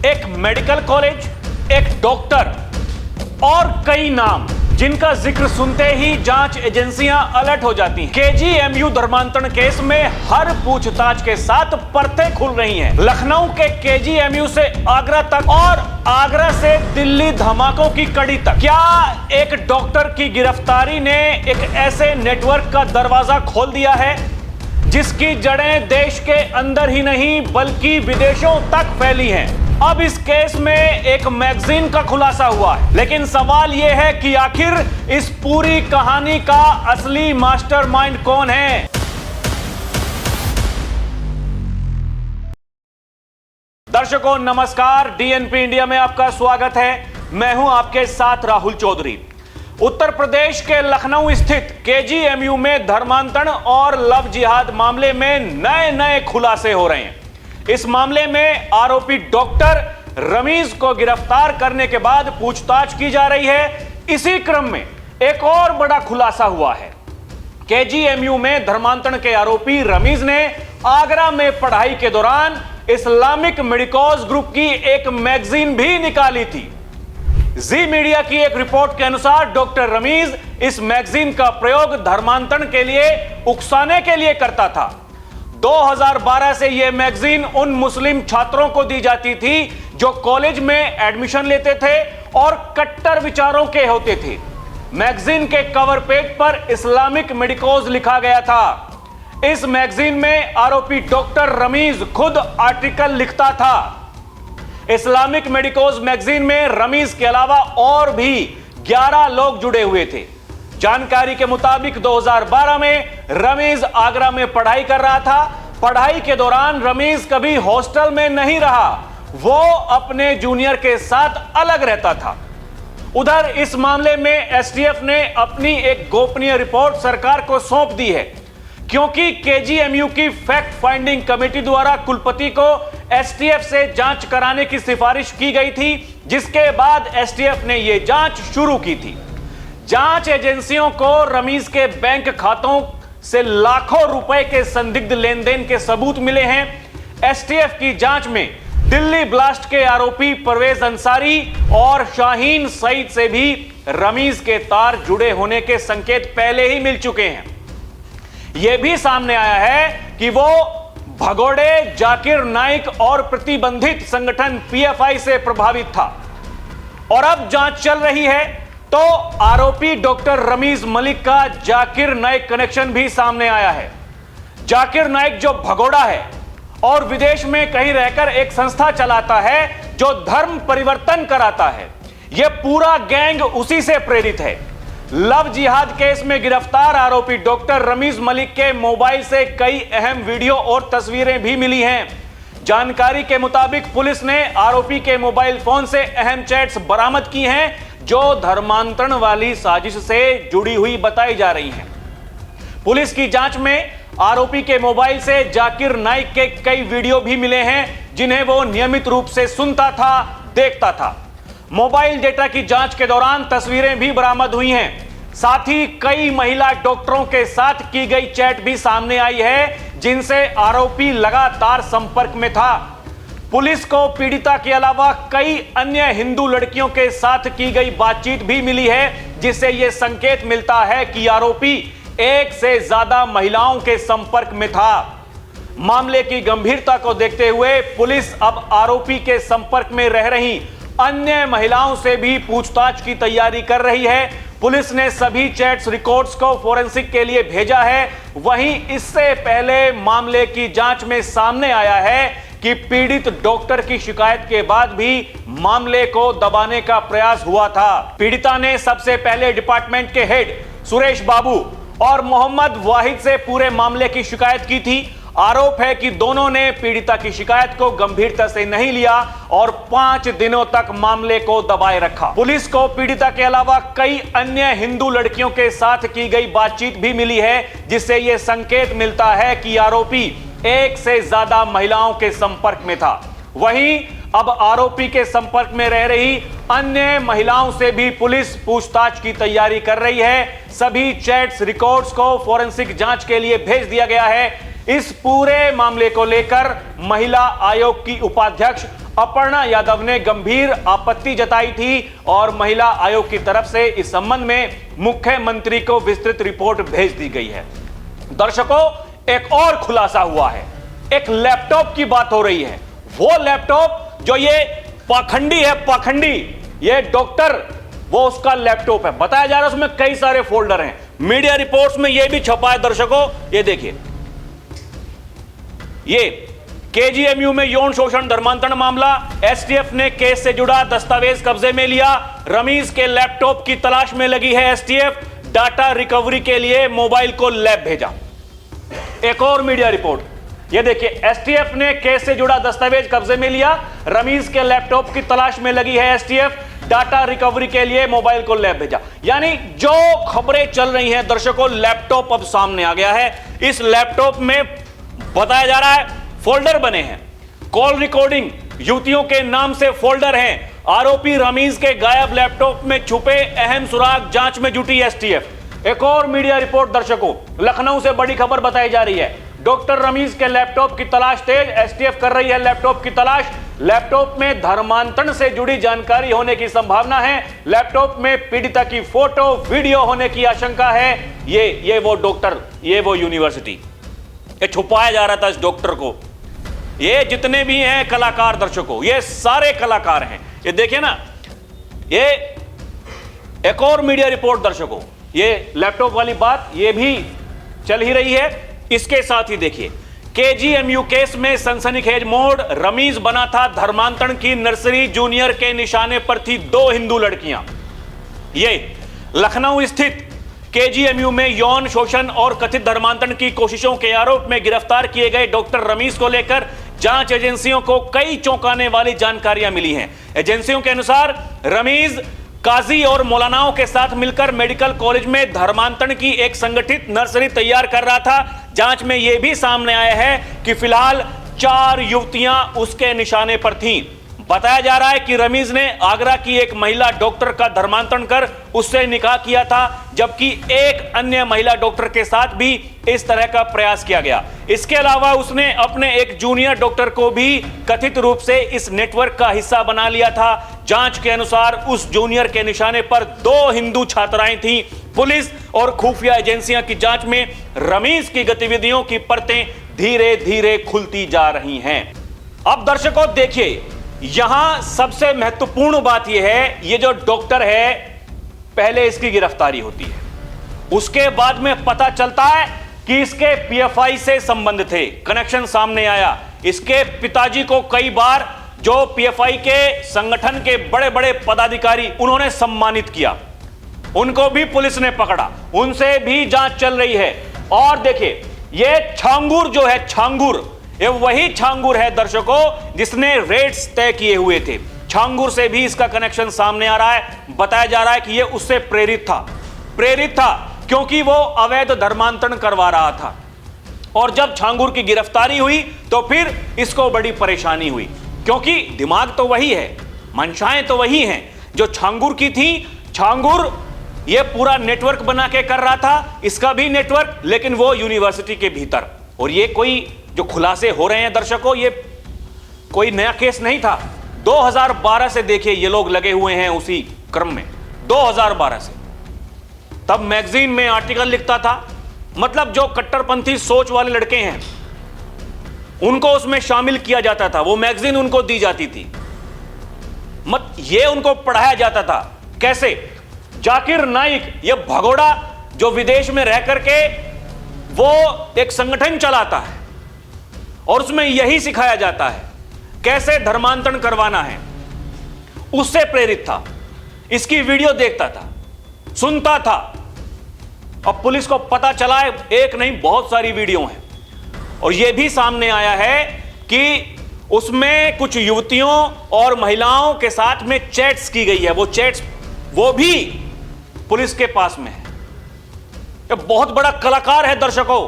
एक medical college, एक doctor और कई नाम जिनका जिक्र सुनते ही जांच एजेंसियां अलर्ट हो जाती हैं। केजीएमयू धर्मांतरण केस में हर पूछताछ के साथ परतें खुल रही हैं। लखनऊ के केजीएमयू से आगरा तक और आगरा से दिल्ली धमाकों की कड़ी तक। क्या एक डॉक्टर की गिरफ्तारी ने एक ऐसे नेटवर्क का दरवाजा खोल दिया है जिसकी जड़ें देश के अंदर ही नहीं बल्कि विदेशों तक फैली हैं। अब इस केस में एक मैगजीन का खुलासा हुआ है, लेकिन सवाल यह है कि आखिर इस पूरी कहानी का असली मास्टरमाइंड कौन है। दर्शकों नमस्कार, डीएनपी इंडिया में आपका स्वागत है। मैं हूं आपके साथ राहुल चौधरी। उत्तर प्रदेश के लखनऊ स्थित केजीएमयू में धर्मांतरण और लव जिहाद मामले में नए खुलासे हो रहे हैं। इस मामले में आरोपी डॉक्टर रमीज को गिरफ्तार करने के बाद पूछताछ की जा रही है। इसी क्रम में एक और बड़ा खुलासा हुआ है। केजीएमयू में धर्मांतरण के आरोपी रमीज ने आगरा में पढ़ाई के दौरान इस्लामिक मेडिकोज ग्रुप की एक मैगजीन भी निकाली थी। जी मीडिया की एक रिपोर्ट के अनुसार डॉक्टर रमीज इस मैगजीन का प्रयोग धर्मांतरण के लिए उकसाने के लिए करता था। 2012 से यह मैगजीन उन मुस्लिम छात्रों को दी जाती थी जो कॉलेज में एडमिशन लेते थे और कट्टर विचारों के होते थे। मैगजीन के कवर पेज पर इस्लामिक मेडिकोज लिखा गया था। इस मैगजीन में आरोपी डॉक्टर रमीज खुद आर्टिकल लिखता था। इस्लामिक मेडिकोज मैगजीन में रमीज के अलावा और भी 11 लोग जुड़े हुए थे। जानकारी के मुताबिक 2012 में रमीज आगरा में पढ़ाई कर रहा था। पढ़ाई के दौरान रमीज कभी हॉस्टल में नहीं रहा, वो अपने जूनियर के साथ अलग रहता था। उधर इस मामले में एसटीएफ ने अपनी एक गोपनीय रिपोर्ट सरकार को सौंप दी है, क्योंकि केजीएमयू की फैक्ट फाइंडिंग कमेटी द्वारा कुलपति को एसटीएफ से जांच कराने की सिफारिश की गई थी, जिसके बाद एसटीएफ ने यह जांच शुरू की थी। जांच एजेंसियों को रमीज के बैंक खातों से लाखों रुपए के संदिग्ध लेनदेन के सबूत मिले हैं। एसटीएफ की जांच में दिल्ली ब्लास्ट के आरोपी परवेज अंसारी और शाहीन सईद से भी रमीज के तार जुड़े होने के संकेत पहले ही मिल चुके हैं। यह भी सामने आया है कि वो भगोड़े, जाकिर नाइक और प्रतिबंधित संगठन पीएफआई से प्रभावित था। और अब जांच चल रही है तो आरोपी डॉक्टर रमीज मलिक का जाकिर नाइक कनेक्शन भी सामने आया है। जाकिर नाइक जो भगोड़ा है और विदेश में कहीं रहकर एक संस्था चलाता है जो धर्म परिवर्तन कराता है, यह पूरा गैंग उसी से प्रेरित है। लव जिहाद केस में गिरफ्तार आरोपी डॉक्टर रमीज मलिक के मोबाइल से कई अहम वीडियो और तस्वीरें भी मिली हैं। जानकारी के मुताबिक पुलिस ने आरोपी के मोबाइल फोन से अहम चैट्स बरामद की हैं जो धर्मांतरण वाली साजिश से जुड़ी हुई बताई जा रही हैं। पुलिस की जांच में आरोपी के मोबाइल से जाकिर नाइक के कई वीडियो भी मिले हैं जिन्हें वो नियमित रूप से सुनता था, देखता था। मोबाइल डेटा की जांच के दौरान तस्वीरें भी बरामद हुई हैं। साथ ही कई महिला डॉक्टरों के साथ की गई चैट भी सामने आई है जिनसे आरोपी लगातार संपर्क में था। पुलिस को पीड़िता के अलावा कई अन्य हिंदू लड़कियों के साथ की गई बातचीत भी मिली है, जिससे यह संकेत मिलता है कि आरोपी एक से ज्यादा महिलाओं के संपर्क में था। मामले की गंभीरता को देखते हुए पुलिस अब आरोपी के संपर्क में रह रही अन्य महिलाओं से भी पूछताछ की तैयारी कर रही है। पुलिस ने सभी चैट्स रिकॉर्ड्स को फोरेंसिक के लिए भेजा है। वहीं इससे पहले मामले की जांच में सामने आया है कि पीड़ित डॉक्टर की शिकायत के बाद भी मामले को दबाने का प्रयास हुआ था। पीड़िता ने सबसे पहले डिपार्टमेंट के हेड सुरेश बाबू और मोहम्मद वाहिद से पूरे मामले की शिकायत की थी। आरोप है कि दोनों ने पीड़िता की शिकायत को गंभीरता से नहीं लिया और 5 दिनों तक मामले को दबाए रखा। पुलिस को पीड़िता के अलावा कई अन्य हिंदू लड़कियों के साथ की गई बातचीत भी मिली है, जिससे यह संकेत मिलता है कि आरोपी एक से ज्यादा महिलाओं के संपर्क में था। वहीं अब आरोपी के संपर्क में रह रही अन्य महिलाओं से भी पुलिस पूछताछ की तैयारी कर रही है। सभी चैट्स रिकॉर्ड्स को फोरेंसिक जांच के लिए भेज दिया गया है। इस पूरे मामले को लेकर महिला आयोग की उपाध्यक्ष अपर्णा यादव ने गंभीर आपत्ति जताई थी और महिला आयोग की तरफ से इस संबंध में मुख्यमंत्री को विस्तृत रिपोर्ट भेज दी गई है। दर्शकों, एक और खुलासा हुआ है। एक लैपटॉप की बात हो रही है, वो लैपटॉप जो ये पाखंडी है, पाखंडी ये डॉक्टर, वो उसका लैपटॉप है। बताया जा रहा है उसमें कई सारे फोल्डर हैं। मीडिया रिपोर्ट्स में ये भी छपा है। दर्शकों, ये देखिए, ये केजीएमयू में यौन शोषण धर्मांतरण मामला, एसटीएफ ने केस से जुड़ा दस्तावेज कब्जे में लिया। रमीज के लैपटॉप की तलाश में लगी है एसटीएफ, डाटा रिकवरी के लिए मोबाइल को लैब भेजा। एक और मीडिया रिपोर्ट, ये देखिए, एसटीएफ ने केस से जुड़ा दस्तावेज कब्जे में लिया। रमीज के लैपटॉप की तलाश में लगी है एसटीएफ, डाटा रिकवरी के लिए मोबाइल को लैब भेजा। यानी जो खबरें चल रही हैं दर्शकों, लैपटॉप अब सामने आ गया है। इस लैपटॉप में बताया जा रहा है फोल्डर बने हैं, कॉल रिकॉर्डिंग, युवतियों के नाम से फोल्डर हैं। आरोपी रमीज के गायब लैपटॉप में छुपे अहम सुराग, जांच में जुटी एसटीएफ। एक और मीडिया रिपोर्ट दर्शकों, लखनऊ से बड़ी खबर बताई जा रही है। डॉक्टर रमीज के लैपटॉप की तलाश तेज, एसटीएफ कर रही है लैपटॉप की तलाश। लैपटॉप में धर्मांतरण से जुड़ी जानकारी होने की संभावना है। लैपटॉप में पीड़िता की फोटो, वीडियो होने की आशंका है। ये वो डॉक्टर, ये वो यूनिवर्सिटी, ये छुपाया जा रहा था इस डॉक्टर को। ये जितने भी हैं कलाकार दर्शकों, ये सारे कलाकार हैं। ये देखिए ना, ये एक और मीडिया रिपोर्ट दर्शकों, ये लैपटॉप वाली बात ये भी चल ही रही है। इसके साथ ही देखिए, केजीएमयू केस में सनसनीखेज मोड़, रमीज बना था धर्मांतरण की नर्सरी जूनियर के निशाने पर थी 2 हिंदू लड़कियां। ये लखनऊ स्थित केजीएमयू में यौन शोषण और कथित धर्मांतरण की कोशिशों के आरोप में गिरफ्तार किए गए डॉक्टर रमीज को लेकर जांच एजेंसियों को कई चौंकाने वाली जानकारियां मिली हैं। एजेंसियों के अनुसार रमीज काजी और मौलानाओं के साथ मिलकर मेडिकल कॉलेज में धर्मांतरण की एक संगठित नर्सरी तैयार कर रहा था। जांच में यह भी सामने आया है कि फिलहाल 4 युवतियां उसके निशाने पर थीं। बताया जा रहा है कि रमीज ने आगरा की एक महिला डॉक्टर का धर्मांतरण कर उससे निकाह किया था, जबकि एक अन्य महिला डॉक्टर के साथ भी इस तरह का प्रयास किया गया। इसके अलावा उसने अपने एक जूनियर डॉक्टर को भी कथित रूप से इस नेटवर्क का हिस्सा बना लिया था। जांच के अनुसार उस जूनियर के निशाने पर 2 हिंदू छात्राएं थीं। पुलिस और खुफिया एजेंसियां की जांच में रमीज की गतिविधियों की परतें धीरे धीरे खुलती जा रही हैं। अब दर्शकों देखिए, यहां सबसे महत्वपूर्ण बात यह है, ये जो डॉक्टर है, पहले इसकी गिरफ्तारी होती है, उसके बाद में पता चलता है कि इसके पीएफआई से संबंध थे, कनेक्शन सामने आया। इसके पिताजी को कई बार जो पीएफआई के संगठन के बड़े बड़े पदाधिकारी, उन्होंने सम्मानित किया, उनको भी पुलिस ने पकड़ा, उनसे भी जांच चल रही है। और देखिए, ये छांगुर जो है, छांगुर, ये वही छांगुर है दर्शकों जिसने रेड्स तय किए हुए थे। छांगुर से भी इसका कनेक्शन सामने आ रहा है। बताया जा रहा है कि ये उससे प्रेरित था क्योंकि वो अवैध धर्मांतरण करवा रहा था। और जब छांगुर की गिरफ्तारी हुई तो फिर इसको बड़ी परेशानी हुई, क्योंकि दिमाग तो वही है, मंशाएं तो वही हैं जो छांगुर की थी। छांगुर ये पूरा नेटवर्क बना के कर रहा था, इसका भी नेटवर्क, लेकिन वो यूनिवर्सिटी के भीतर। और ये कोई जो खुलासे हो रहे हैं दर्शकों, ये कोई नया केस नहीं था। 2012 से देखिए ये लोग लगे हुए हैं उसी क्रम में, 2012 से। तब मैगजीन में आर्टिकल लिखता था, मतलब जो कट्टरपंथी सोच वाले लड़के हैं उनको उसमें शामिल किया जाता था, वो मैगजीन उनको दी जाती थी, ये उनको पढ़ाया जाता था। कैसे? जाकिर नाइक, ये भगोड़ा जो विदेश में रह करके वो एक संगठन चलाता है और उसमें यही सिखाया जाता है कैसे धर्मांतरण करवाना है, उससे प्रेरित था। इसकी वीडियो देखता था, सुनता था। अब पुलिस को पता चला है, एक नहीं बहुत सारी वीडियो हैं, और यह भी सामने आया है कि उसमें कुछ युवतियों और महिलाओं के साथ में चैट्स की गई है। वो चैट्स वो भी पुलिस के पास में है। ये बहुत बड़ा कलाकार है दर्शकों,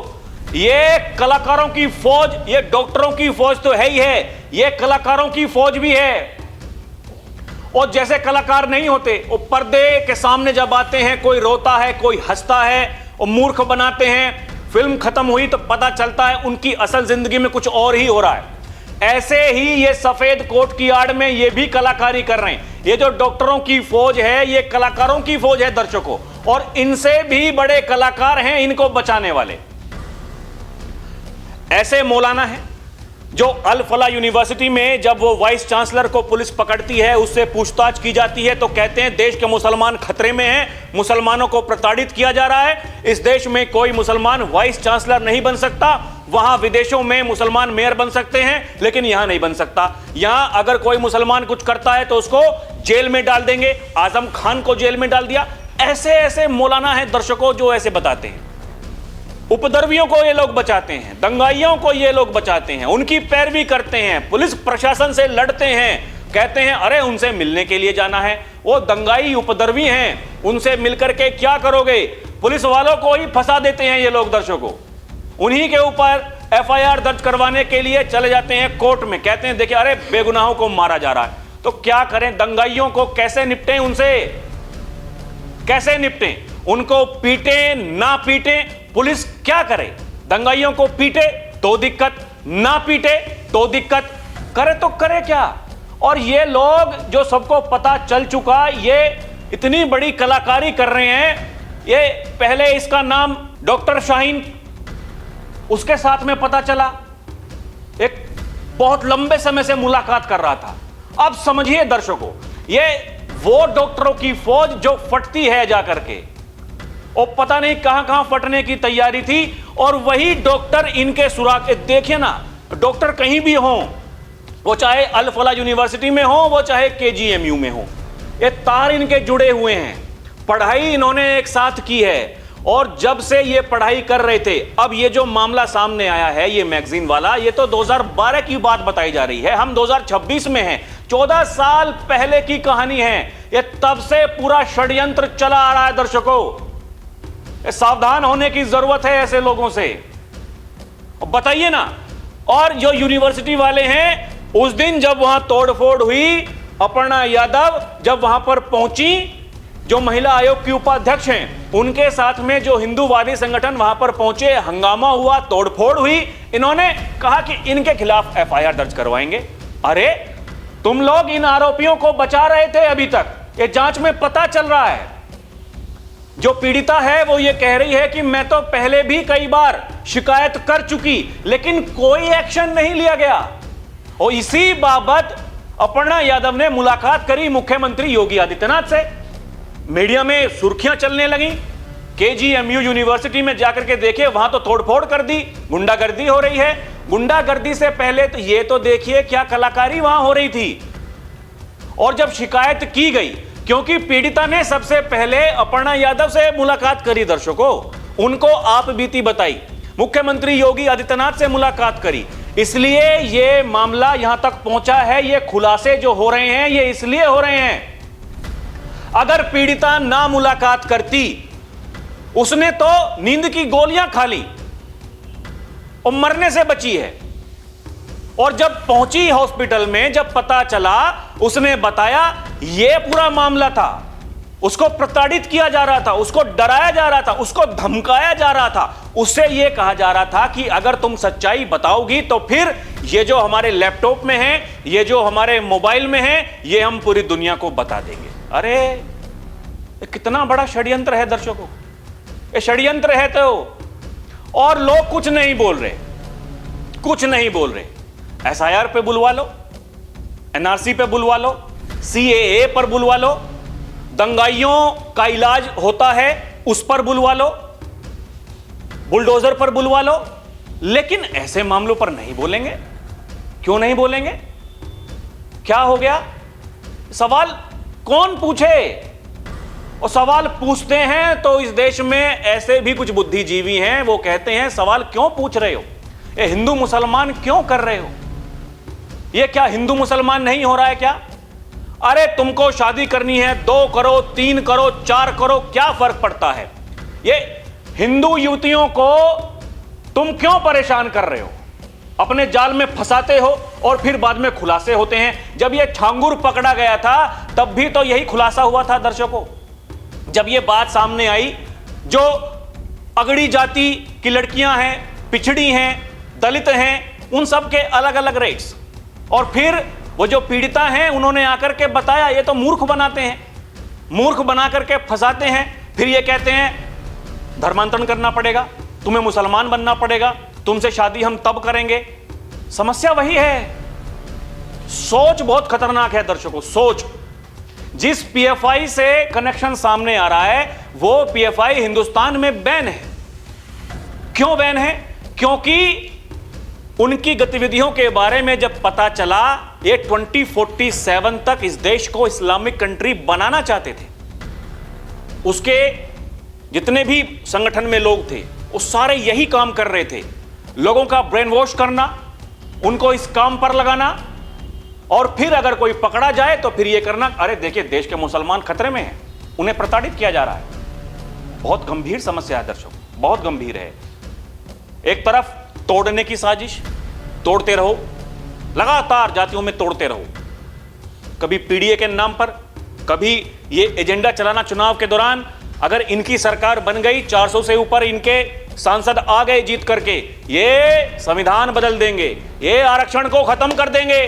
ये कलाकारों की फौज, ये डॉक्टरों की फौज तो है ही है, ये कलाकारों की फौज भी है। और जैसे कलाकार नहीं होते, वो पर्दे के सामने जब आते हैं, कोई रोता है, कोई हंसता है, और मूर्ख बनाते हैं। फिल्म खत्म हुई तो पता चलता है उनकी असल जिंदगी में कुछ और ही हो रहा है। ऐसे ही ये सफेद कोट की आड़ में ये भी कलाकारी कर रहे हैं। ये जो डॉक्टरों की फौज है, ये कलाकारों की फौज है दर्शकों, और इनसे भी बड़े कलाकार हैं इनको बचाने वाले। ऐसे मौलाना हैं जो अल फला यूनिवर्सिटी में जब वो वाइस चांसलर को पुलिस पकड़ती है, उससे पूछताछ की जाती है, तो कहते हैं देश के मुसलमान खतरे में हैं, मुसलमानों को प्रताड़ित किया जा रहा है, इस देश में कोई मुसलमान वाइस चांसलर नहीं बन सकता। वहां विदेशों में मुसलमान मेयर बन सकते हैं, लेकिन यहां नहीं बन सकता। यहां अगर कोई मुसलमान कुछ करता है तो उसको जेल में डाल देंगे। आजम खान को जेल में डाल दिया। ऐसे ऐसे मौलाना हैं दर्शकों जो ऐसे बताते हैं। उपद्रवियों को ये लोग बचाते हैं, दंगाइयों को ये लोग बचाते हैं, उनकी पैरवी करते हैं, पुलिस प्रशासन से लड़ते हैं, कहते हैं अरे उनसे मिलने के लिए जाना है, वो दंगाई उपद्रवी हैं, उनसे मिलकर के क्या करोगे। पुलिस वालों को ही फंसा देते हैं ये लोग दर्शकों। उन्हीं के ऊपर एफआईआर दर्ज करवाने के लिए चले जाते हैं कोर्ट में, कहते हैं देखिए अरे बेगुनाहों को मारा जा रहा है। तो क्या करें, दंगाइयों को कैसे निपटें, उनसे कैसे निपटें? उनको पीटे ना पीटे, पुलिस क्या करे? दंगाइयों को पीटे तो दिक्कत, ना पीटे तो दिक्कत, करे तो करे क्या? और ये लोग जो सबको पता चल चुका, ये इतनी बड़ी कलाकारी कर रहे हैं। ये पहले इसका नाम डॉक्टर शाहीन, उसके साथ में पता चला, एक बहुत लंबे समय से मुलाकात कर रहा था। अब समझिए दर्शकों, ये वो डॉक्टरों की फौज जो फटती है जाकर के, और पता नहीं कहां कहां फटने की तैयारी थी, और वही डॉक्टर इनके सुराग। देखिए ना, डॉक्टर कहीं भी हो, वो चाहे अल फला यूनिवर्सिटी में हो, वो चाहे केजीएमयू में हो, ये तार इनके जुड़े हुए हैं। पढ़ाई इन्होंने एक साथ की है, और जब से ये पढ़ाई कर रहे थे, अब ये जो मामला सामने आया है, ये मैगजीन वाला, ये तो 2012 की बात बताई जा रही है। हम 2026 में हैं, 14 साल पहले की कहानी है। ये तब से पूरा षड्यंत्र चला आ रहा है दर्शकों। सावधान होने की जरूरत है ऐसे लोगों से, बताइए ना। और जो यूनिवर्सिटी वाले हैं, उस दिन जब वहां तोड़फोड़ हुई, अपर्णा यादव जब वहां पर पहुंची, जो महिला आयोग की उपाध्यक्ष हैं, उनके साथ में जो हिंदूवादी संगठन वहां पर पहुंचे, हंगामा हुआ, तोड़फोड़ हुई। इन्होंने कहा कि इनके खिलाफ एफआईआर दर्ज करवाएंगे। अरे तुम लोग इन आरोपियों को बचा रहे थे, अभी तक ये जांच में पता चल रहा है। जो पीड़िता है वो ये कह रही है कि मैं तो पहले भी कई बार शिकायत कर चुकी, लेकिन कोई एक्शन नहीं लिया गया। और इसी बाबत अपर्णा यादव ने मुलाकात करी मुख्यमंत्री योगी आदित्यनाथ से। मीडिया में सुर्खियां चलने लगी। केजीएमयू यूनिवर्सिटी में जाकर के देखिए, वहां तो तोड़फोड़ कर दी, गुंडागर्दी हो रही है। गुंडागर्दी से पहले तो ये तो देखिए क्या कलाकारी वहां हो रही थी। और जब शिकायत की गई, क्योंकि पीड़िता ने सबसे पहले अपर्णा यादव से मुलाकात करी दर्शकों, उनको आप बीती बताई, मुख्यमंत्री योगी आदित्यनाथ से मुलाकात करी, इसलिए ये मामला यहां तक पहुंचा है। ये खुलासे जो हो रहे हैं, ये इसलिए हो रहे हैं। अगर पीड़िता ना मुलाकात करती, उसने तो नींद की गोलियां खा ली और मरने से बची है। और जब पहुंची हॉस्पिटल में, जब पता चला, उसने बताया यह पूरा मामला था। उसको प्रताड़ित किया जा रहा था, उसको डराया जा रहा था, उसको धमकाया जा रहा था। उससे यह कहा जा रहा था कि अगर तुम सच्चाई बताओगी तो फिर ये जो हमारे लैपटॉप में है, ये जो हमारे मोबाइल में है, ये हम पूरी दुनिया को बता देंगे। अरे कितना बड़ा षड्यंत्र है दर्शकों, ये षड्यंत्र है तो। और लोग कुछ नहीं बोल रहे, कुछ नहीं बोल रहे। एसआईआर पे बुलवा लो, एनआरसी पे बुलवा लो, सीएए पर बुलवा लो, दंगाइयों का इलाज होता है उस पर बुलवा लो, बुलडोजर पर बुलवा लो, लेकिन ऐसे मामलों पर नहीं बोलेंगे। क्यों नहीं बोलेंगे? क्या हो गया? सवाल कौन पूछे? और सवाल पूछते हैं तो इस देश में ऐसे भी कुछ बुद्धिजीवी हैं, वो कहते हैं सवाल क्यों पूछ रहे हो? ये हिंदू मुसलमान क्यों कर रहे हो? ये क्या हिंदू मुसलमान नहीं हो रहा है क्या? अरे तुमको शादी करनी है, 2 करो, 3 करो, 4 करो, क्या फर्क पड़ता है? ये हिंदू युवतियों को तुम क्यों परेशान कर रहे हो? अपने जाल में फंसाते हो और फिर बाद में खुलासे होते हैं। जब ये छांगुर पकड़ा गया था तब भी तो यही खुलासा हुआ था दर्शकों। जब ये बात सामने आई, जो अगड़ी जाति की लड़कियां हैं, पिछड़ी हैं, दलित हैं, उन सब के अलग अलग रेट्स, और फिर वो जो पीड़िता हैं उन्होंने आकर के बताया, ये तो मूर्ख बनाते हैं, मूर्ख बना करके फंसाते हैं। फिर ये कहते हैं धर्मांतरण करना पड़ेगा, तुम्हें मुसलमान बनना पड़ेगा, तुमसे शादी हम तब करेंगे। समस्या वही है, सोच बहुत खतरनाक है दर्शकों। सोच, जिस पीएफआई से कनेक्शन सामने आ रहा है वो पीएफआई हिंदुस्तान में बैन है। क्यों बैन है? क्योंकि उनकी गतिविधियों के बारे में जब पता चला, ये 2047 तक इस देश को इस्लामिक कंट्री बनाना चाहते थे। उसके जितने भी संगठन में लोग थे वो सारे यही काम कर रहे थे, लोगों का ब्रेन वॉश करना, उनको इस काम पर लगाना, और फिर अगर कोई पकड़ा जाए तो फिर ये करना, अरे देखिए देश के मुसलमान खतरे में हैं, उन्हें प्रताड़ित किया जा रहा है। बहुत गंभीर समस्या है दर्शकों, बहुत गंभीर है। एक तरफ तोड़ने की साजिश, तोड़ते रहो, लगातार जातियों में तोड़ते रहो, कभी पीडीए के नाम पर, कभी ये एजेंडा चलाना चुनाव के दौरान। अगर इनकी सरकार बन गई, 400 से ऊपर इनके सांसद आ गए जीत करके, ये संविधान बदल देंगे, ये आरक्षण को खत्म कर देंगे।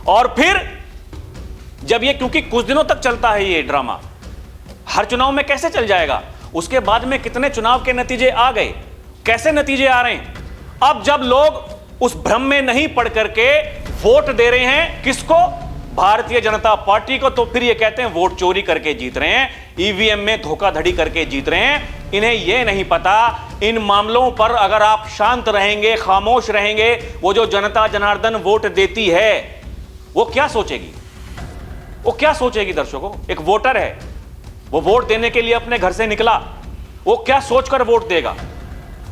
और फिर जब ये, क्योंकि कुछ दिनों तक चलता है ये ड्रामा, हर चुनाव में कैसे चल जाएगा, उसके बाद में कितने चुनाव के नतीजे आ गए, कैसे नतीजे आ रहे हैं। अब जब लोग उस भ्रम में नहीं पड़ करके वोट दे रहे हैं, किसको? भारतीय जनता पार्टी को, तो फिर ये कहते हैं वोट चोरी करके जीत रहे हैं, ईवीएम में धोखाधड़ी करके जीत रहे हैं। इन्हें यह नहीं पता, इन मामलों पर अगर आप शांत रहेंगे, खामोश रहेंगे, वो जो जनता जनार्दन वोट देती है वो क्या सोचेगी, वो क्या सोचेगी दर्शकों? एक वोटर है, वो वोट देने के लिए अपने घर से निकला, वो क्या सोचकर वोट देगा?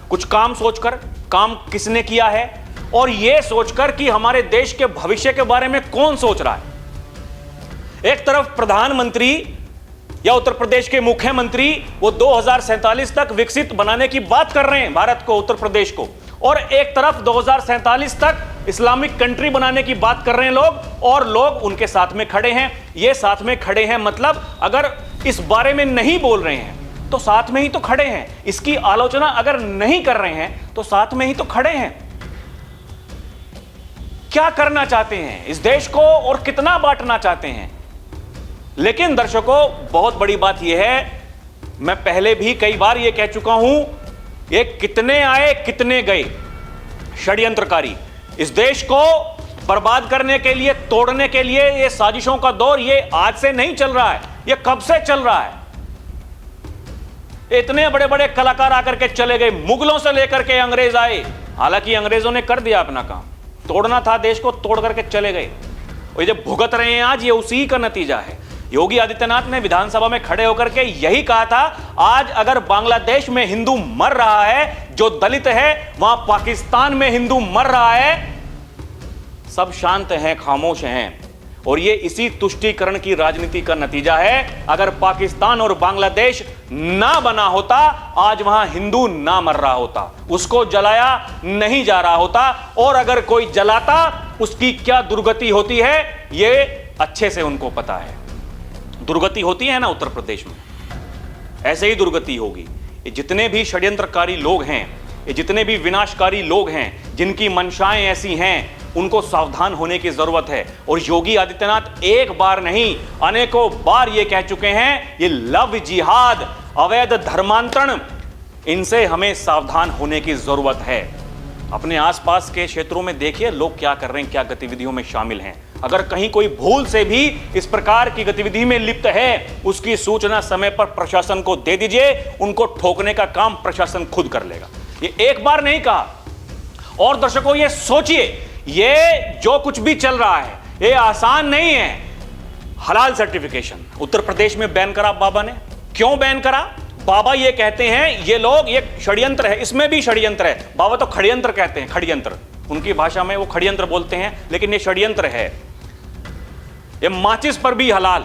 कुछ काम सोचकर, काम किसने किया है, और यह सोचकर कि हमारे देश के भविष्य के बारे में कौन सोच रहा है। एक तरफ प्रधानमंत्री या उत्तर प्रदेश के मुख्यमंत्री वो 2047 तक विकसित बनाने की बात कर रहे हैं भारत को, उत्तर प्रदेश को, और एक तरफ 2047 तक इस्लामिक कंट्री बनाने की बात कर रहे हैं लोग, और लोग उनके साथ में खड़े हैं। ये साथ में खड़े हैं मतलब अगर इस बारे में नहीं बोल रहे हैं तो साथ में ही तो खड़े हैं, इसकी आलोचना अगर नहीं कर रहे हैं तो साथ में ही तो खड़े हैं। क्या करना चाहते हैं इस देश को और कितना बांटना चाहते हैं? लेकिन दर्शकों, बहुत बड़ी बात यह है, मैं पहले भी कई बार यह कह चुका हूं, ये कितने आए कितने गए षड्यंत्रकारी इस देश को बर्बाद करने के लिए, तोड़ने के लिए, ये साजिशों का दौर ये आज से नहीं चल रहा है, ये कब से चल रहा है। इतने बड़े बड़े कलाकार आकर के चले गए, मुगलों से लेकर के अंग्रेज आए, हालांकि अंग्रेजों ने कर दिया अपना काम, तोड़ना था देश को, तोड़ करके चले गए। और ये भुगत रहे हैं आज, ये उसी का नतीजा है। योगी आदित्यनाथ ने विधानसभा में खड़े होकर के यही कहा था, आज अगर बांग्लादेश में हिंदू मर रहा है, जो दलित है, वहां पाकिस्तान में हिंदू मर रहा है, सब शांत हैं, खामोश हैं, और ये इसी तुष्टीकरण की राजनीति का नतीजा है। अगर पाकिस्तान और बांग्लादेश ना बना होता, आज वहां हिंदू ना मर रहा होता, उसको जलाया नहीं जा रहा होता, और अगर कोई जलाता उसकी क्या दुर्गति होती है ये अच्छे से उनको पता है। दुर्गति होती है ना उत्तर प्रदेश में, ऐसे ही दुर्गति होगी। ये जितने भी षड्यंत्रकारी लोग हैं, ये जितने भी विनाशकारी लोग हैं, जिनकी मंशाएं ऐसी हैं, उनको सावधान होने की जरूरत है। और योगी आदित्यनाथ एक बार नहीं अनेकों बार ये कह चुके हैं, ये लव जिहाद, अवैध धर्मांतरण, इनसे हमें सावधान होने की जरूरत है। अपने आसपास के क्षेत्रों में देखिए लोग क्या कर रहे हैं, क्या गतिविधियों में शामिल हैं। अगर कहीं कोई भूल से भी इस प्रकार की गतिविधि में लिप्त है, उसकी सूचना समय पर प्रशासन को दे दीजिए, उनको ठोकने का काम प्रशासन खुद कर लेगा। ये एक बार नहीं कहा। और दर्शकों ये सोचिए, ये जो कुछ भी चल रहा है ये आसान नहीं है। हलाल सर्टिफिकेशन उत्तर प्रदेश में बैन करा बाबा ने। क्यों बैन करा? बाबा ये कहते हैं ये लोग, ये षड्यंत्र है, इसमें भी षड्यंत्र है। बाबा तो खड़यंत्र कहते हैं, खड़यंत्र उनकी भाषा में वो खड़यंत्र बोलते हैं, लेकिन ये षड्यंत्र है। ये माचिस पर भी हलाल,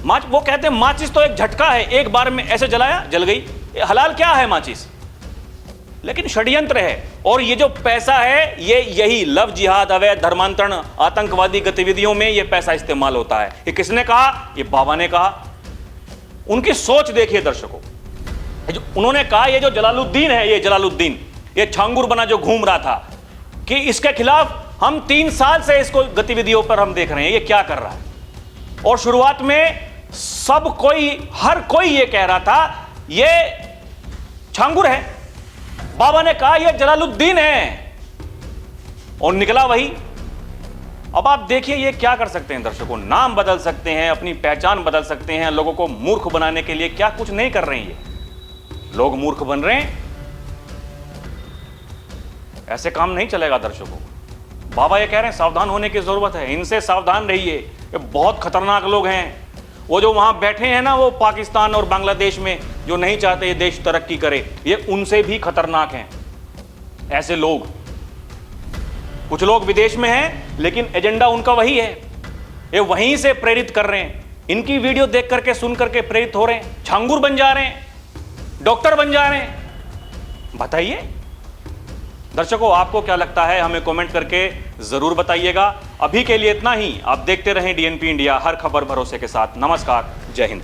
वो कहते हैं माचिस तो एक झटका है, एक बार में ऐसे जलाया जल गई, ये हलाल क्या है माचिस, लेकिन षड्यंत्र है। और ये जो पैसा है ये यही लव जिहाद, अवैध धर्मांतरण, आतंकवादी गतिविधियों में ये पैसा इस्तेमाल होता है। ये किसने कहा? ये बाबा ने कहा। उनकी सोच देखिए दर्शकों, उन्होंने कहा ये जो जलालुद्दीन है, ये जलालुद्दीन, ये छांगुर बना जो घूम रहा था, कि इसके खिलाफ हम 3 साल से इसको गतिविधियों पर हम देख रहे हैं ये क्या कर रहा है। और शुरुआत में हर कोई ये कह रहा था ये छांगुर है, बाबा ने कहा ये जलालुद्दीन है, और निकला वही। अब आप देखिए ये क्या कर सकते हैं दर्शकों, नाम बदल सकते हैं, अपनी पहचान बदल सकते हैं, लोगों को मूर्ख बनाने के लिए क्या कुछ नहीं कर रहे हैं। ये लोग मूर्ख बन रहे हैं, ऐसे काम नहीं चलेगा दर्शकों। बाबा ये कह रहे हैं सावधान होने की जरूरत है, इनसे सावधान रहिए, ये बहुत खतरनाक लोग हैं। वो जो वहां बैठे हैं ना, वो पाकिस्तान और बांग्लादेश में जो नहीं चाहते ये देश तरक्की करे, ये उनसे भी खतरनाक हैं ऐसे लोग। कुछ लोग विदेश में हैं लेकिन एजेंडा उनका वही है, ये वहीं से प्रेरित कर रहे हैं। इनकी वीडियो देख करके सुन करके प्रेरित हो रहे हैं, छांगुर बन जा रहे हैं, डॉक्टर बन जा रहे हैं। बताइए दर्शकों आपको क्या लगता है, हमें कमेंट करके जरूर बताइएगा। अभी के लिए इतना ही, आप देखते रहें डीएनपी इंडिया, हर खबर भरोसे के साथ। नमस्कार, जय हिंद।